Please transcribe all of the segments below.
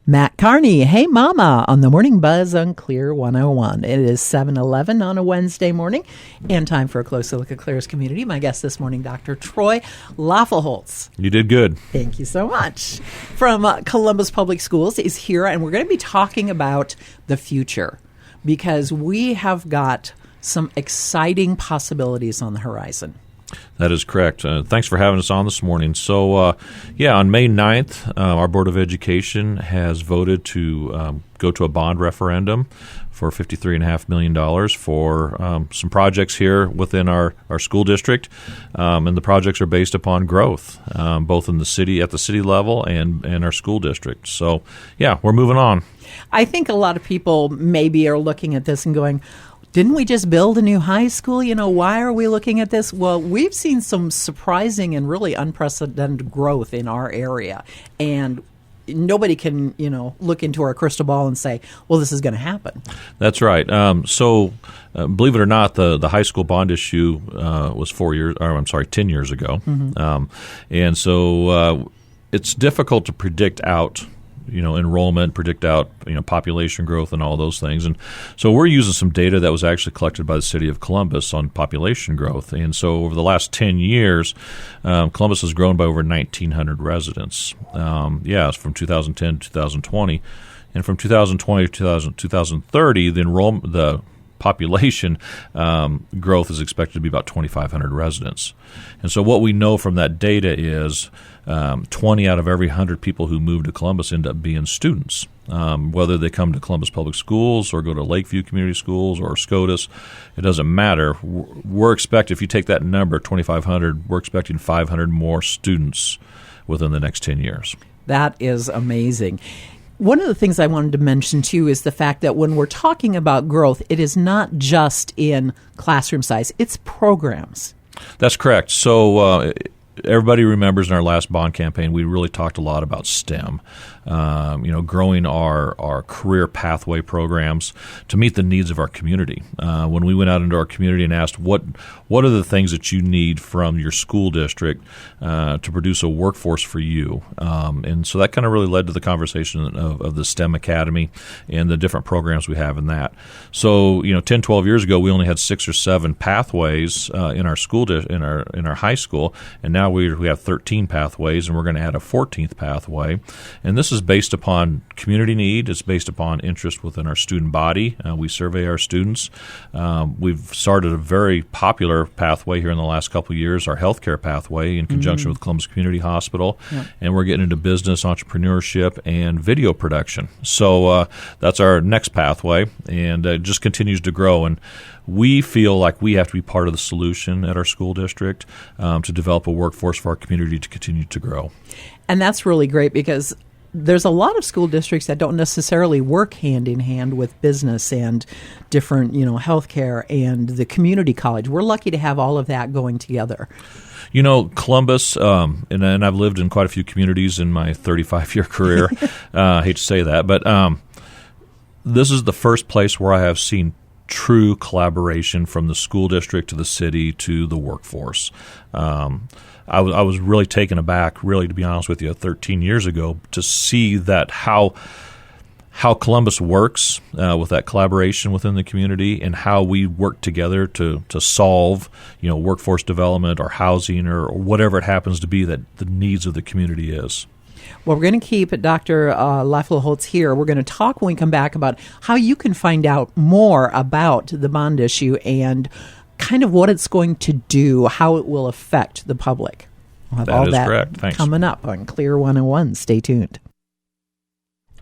Matt Carney, Hey Mama, on the Morning Buzz on KLIR 101. It is 7:11 on a Wednesday morning, and time for a closer look at KLIR's community. My guest this morning, Dr. Troy Loeffelholz. You did good. Thank you so much. From Columbus Public Schools is here, and we're going to be talking about the future because we have got some exciting possibilities on the horizon. That is correct. Thanks for having us on this morning. So, on May 9th, our Board of Education has voted to go to a bond referendum for $53.5 million for some projects here within our school district. And the projects are based upon growth, both in the city, at the city level and our school district. So, we're moving on. I think a lot of people maybe are looking at this and going, didn't we just build a new high school? Why are we looking at this? Well, we've seen some surprising and really unprecedented growth in our area. And nobody can, look into our crystal ball and say, well, this is going to happen. That's right. Believe it or not, the high school bond issue was 10 years ago. Mm-hmm. And so it's difficult to predict out enrollment, predict out, population growth and all those things. And so we're using some data that was actually collected by the city of Columbus on population growth. And so over the last 10 years, Columbus has grown by over 1,900 residents. From 2010 to 2020. And from 2020 to 2030, the population growth is expected to be about 2,500 residents. And so what we know from that data is 20 out of every 100 people who move to Columbus end up being students, whether they come to Columbus Public Schools or go to Lakeview Community Schools or SCOTUS. It doesn't matter. We're expecting, if you take that number, 2,500, we're expecting 500 more students within the next 10 years. That is amazing. One of the things I wanted to mention, too, is the fact that when we're talking about growth, it is not just in classroom size, it's programs. That's correct. So everybody remembers in our last bond campaign, we really talked a lot about STEM, growing our career pathway programs to meet the needs of our community. When we went out into our community and asked what are the things that you need from your school district to produce a workforce for you, and so that kind of really led to the conversation of the STEM Academy and the different programs we have in that. So 10, 12 years ago, we only had 6 or 7 pathways in our school in our high school, and now we have 13 pathways, and we're going to add a 14th pathway. And this is based upon community need. It's based upon interest within our student body. We survey our students. We've started a very popular pathway here in the last couple of years, our healthcare pathway in conjunction with Columbus Community Hospital. Yeah. And we're getting into business, entrepreneurship, and video production. So that's our next pathway, and it just continues to grow. And we feel like we have to be part of the solution at our school district to develop a workforce for our community to continue to grow. And that's really great because there's a lot of school districts that don't necessarily work hand in hand with business and different, healthcare and the community college. We're lucky to have all of that going together. Columbus, and I've lived in quite a few communities in my 35-year career. I hate to say that, but this is the first place where I have seen true collaboration from the school district to the city to the workforce. I was really taken aback, really, to be honest with you, 13 years ago to see that how Columbus works with that collaboration within the community and how we work together to solve, workforce development or housing or whatever it happens to be that the needs of the community is. Well, we're going to keep Dr. Loeffelholz here. We're going to talk when we come back about how you can find out more about the bond issue and kind of what it's going to do, how it will affect the public. We'll have all that correct. Thanks. Coming up on KLIR 101. Stay tuned.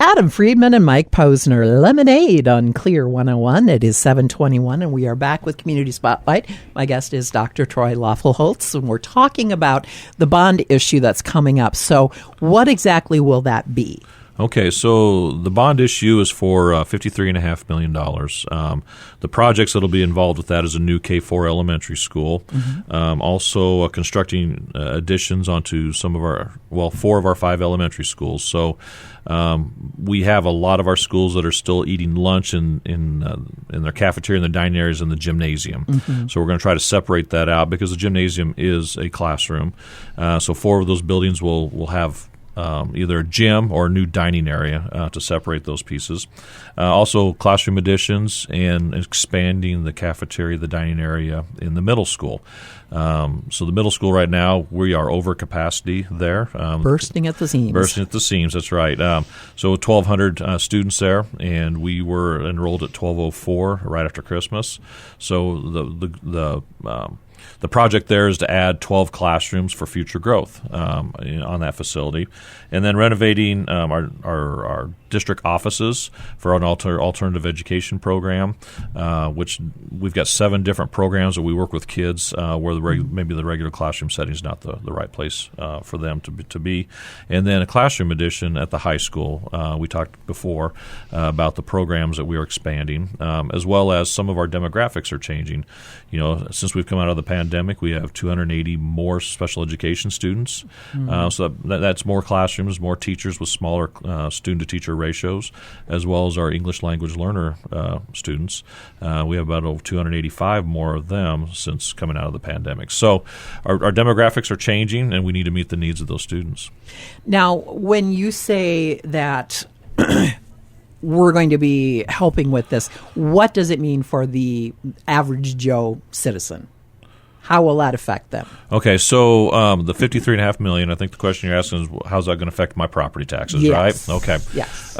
Adam Friedman and Mike Posner, Lemonade on KLIR 101. It is 7:21, and we are back with Community Spotlight. My guest is Dr. Troy Loeffelholz, and we're talking about the bond issue that's coming up. So what exactly will that be? Okay, so the bond issue is for $53.5 million. The projects that will be involved with that is a new K-4 elementary school, also constructing additions onto 4 of our 5 elementary schools. So we have a lot of our schools that are still eating lunch in their cafeteria, in the dining areas, and the gymnasium. So we're going to try to separate that out because the gymnasium is a classroom. So 4 of those buildings will have either a gym or a new dining area to separate those pieces. Also, classroom additions and expanding the cafeteria, the dining area in the middle school. So the middle school right now, we are over capacity there. Bursting at the seams. Bursting at the seams, that's right. So 1,200 students there, and we were enrolled at 1,204 right after Christmas. So the project there is to add 12 classrooms for future growth on that facility, and then renovating our district offices for an alternative education program, which we've got 7 different programs that we work with kids where maybe the regular classroom setting is not the right place for them to be. And then a classroom addition at the high school. We talked before about the programs that we are expanding, as well as some of our demographics are changing. Since we've come out of the pandemic, we have 280 more special education students. So that's more classrooms, more teachers with smaller student-to-teacher ratios, as well as our English language learner students. We have about 285 more of them since coming out of the pandemic. So our demographics are changing, and we need to meet the needs of those students. Now, when you say that we're going to be helping with this, what does it mean for the average Joe citizen? How will that affect them? Okay, so the $53.5 million, I think the question you're asking is how's that going to affect my property taxes, yes. Right? Okay. Yes.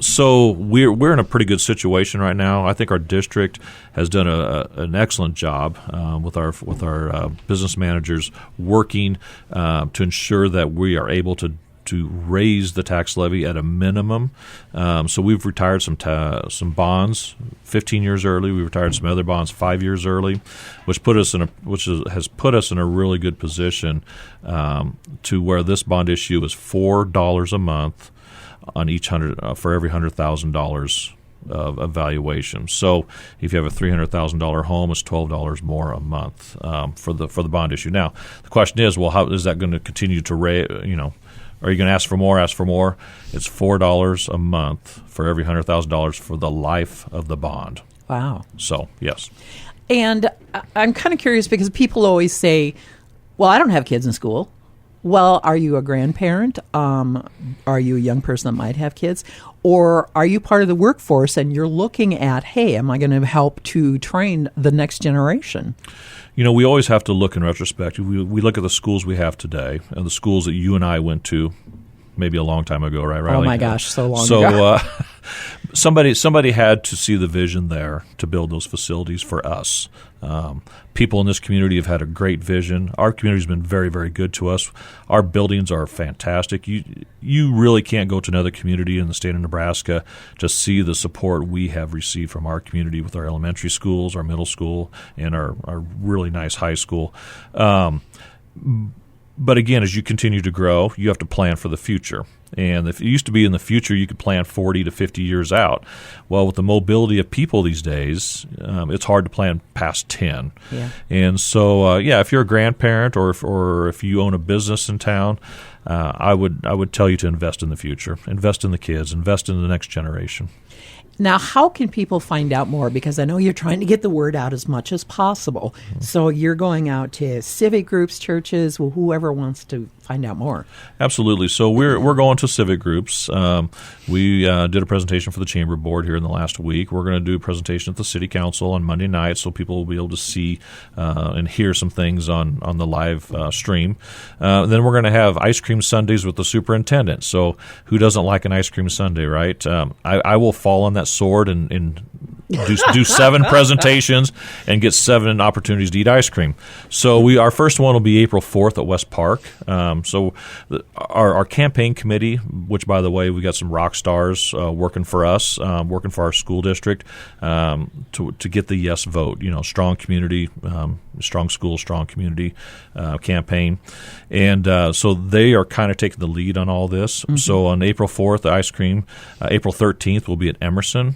So we're in a pretty good situation right now. I think our district has done an excellent job with our business managers working to ensure that we are able to raise the tax levy at a minimum. So we've retired some bonds 15 years early. We retired some other bonds 5 years early, which has put us in a really good position to where this bond issue is $4 a month on each for every $100,000 of valuation. So if you have a $300,000 home, it's $12 more a month for the bond issue. Now the question is, well, how is that going to continue to raise? Are you going to ask for more? Ask for more. It's $4 a month for every $100,000 for the life of the bond. Wow. So, yes. And I'm kind of curious because people always say, well, I don't have kids in school. Well, are you a grandparent? Are you a young person that might have kids? Or are you part of the workforce and you're looking at, hey, am I going to help to train the next generation? We always have to look in retrospect. We look at the schools we have today and the schools that you and I went to maybe a long time ago, right, Riley? Oh, my gosh, so long ago. So somebody had to see the vision there to build those facilities for us. People in this community have had a great vision. Our community has been very, very good to us. Our buildings are fantastic. You really can't go to another community in the state of Nebraska to see the support we have received from our community with our elementary schools, our middle school, and our really nice high school. But again, as you continue to grow, you have to plan for the future. And if it used to be in the future, you could plan 40 to 50 years out. Well, with the mobility of people these days, it's hard to plan past 10. Yeah. And so, if you're a grandparent or if you own a business in town, I would tell you to invest in the future, invest in the kids, invest in the next generation. Now, how can people find out more? Because I know you're trying to get the word out as much as possible. Mm-hmm. So you're going out to civic groups, churches, whoever wants to find out more. Absolutely. So we're going to civic groups. We did a presentation for the Chamber Board here in the last week. We're going to do a presentation at the City Council on Monday night, so people will be able to see and hear some things on the live stream. Then we're going to have ice cream sundaes with the superintendent. So who doesn't like an ice cream sundae, right? I will fall on that sword and do 7 presentations and get 7 opportunities to eat ice cream. So our first one will be April 4th at West Park. So our campaign committee, which, by the way, we got some rock stars working for us, working for our school district to get the yes vote. Strong community, strong school, strong community campaign. And so they are kind of taking the lead on all this. Mm-hmm. So on April 4th, the ice cream. April 13th will be at Emerson.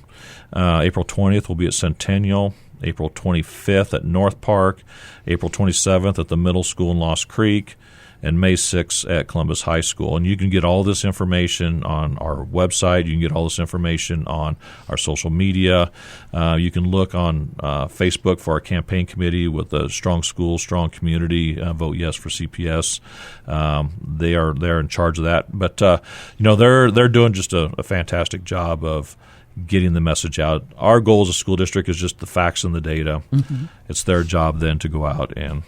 April 20th will be at Centennial. April 25th at North Park. April 27th at the middle school in Lost Creek. and May 6th at Columbus High School. And you can get all this information on our website. You can get all this information on our social media. You can look on Facebook for our campaign committee with the Strong Schools, Strong Community, Vote Yes for CPS. They're in charge of that. But they're doing just a fantastic job of getting the message out. Our goal as a school district is just the facts and the data. Mm-hmm. It's their job then to go out and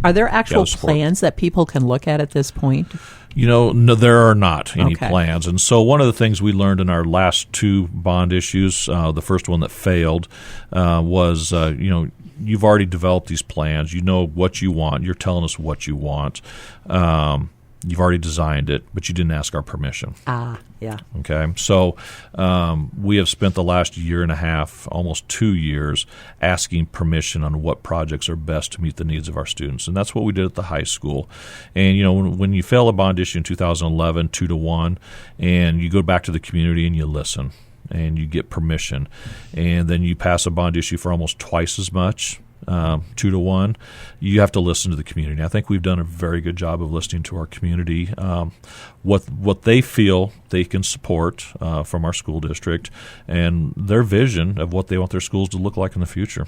Are there actual plans that people can look at this point? No, there are not any plans. And so one of the things we learned in our last two bond issues, the first one that failed, was, you've already developed these plans. You know what you want. You're telling us what you want. You've already designed it, but you didn't ask our permission. Yeah. Okay. So we have spent the last year and a half, almost 2 years, asking permission on what projects are best to meet the needs of our students. And that's what we did at the high school. And, when you fail a bond issue in 2011, 2-1, and you go back to the community and you listen and you get permission, and then you pass a bond issue for almost twice as much, 2-1, you have to listen to the community. I think we've done a very good job of listening to our community, what they feel they can support from our school district, and their vision of what they want their schools to look like in the future.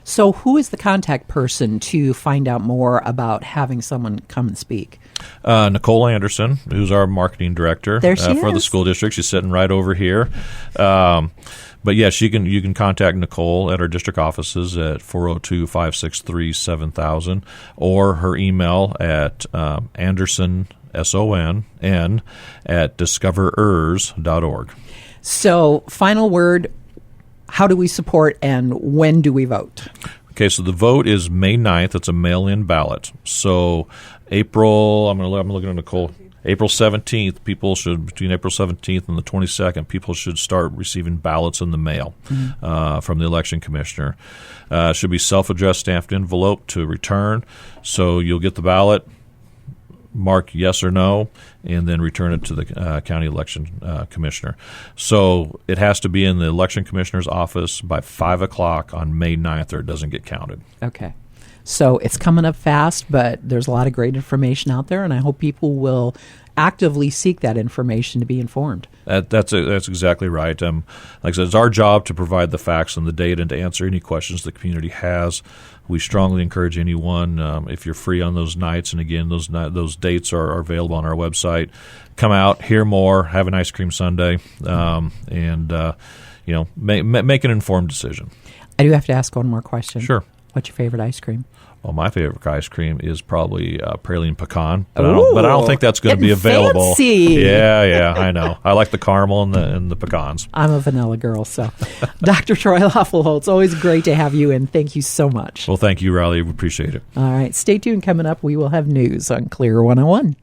So who is the contact person to find out more about having someone come and speak? Nicole Anderson, who's our marketing director for the school district. She's sitting right over here. But yes, you can contact Nicole at our district offices at 402-563-7000, or her email at Anderson, SONN, at discoverers.org. So, final word, how do we support and when do we vote? Okay, so the vote is May 9th. It's a mail-in ballot. So I'm looking at Nicole. April 17th, between April 17th and the 22nd, people should start receiving ballots in the mail from the election commissioner. It should be self-addressed stamped envelope to return. So you'll get the ballot, mark yes or no, and then return it to the county election commissioner. So it has to be in the election commissioner's office by 5 o'clock on May 9th or it doesn't get counted. Okay. So it's coming up fast, but there's a lot of great information out there, and I hope people will actively seek that information to be informed. That's exactly right. Like I said, it's our job to provide the facts and the data and to answer any questions the community has. We strongly encourage anyone, if you're free on those nights, and again, those dates are available on our website, come out, hear more, have an ice cream sundae, and make an informed decision. I do have to ask one more question. Sure. What's your favorite ice cream? Well, my favorite ice cream is probably praline pecan, but I don't think that's going to be available. Fancy. Yeah, I know. I like the caramel and the pecans. I'm a vanilla girl, so. Dr. Troy Loeffelholz, always great to have you in. Thank you so much. Well, thank you, Riley. We appreciate it. All right, stay tuned. Coming up, we will have news on KLIR 101.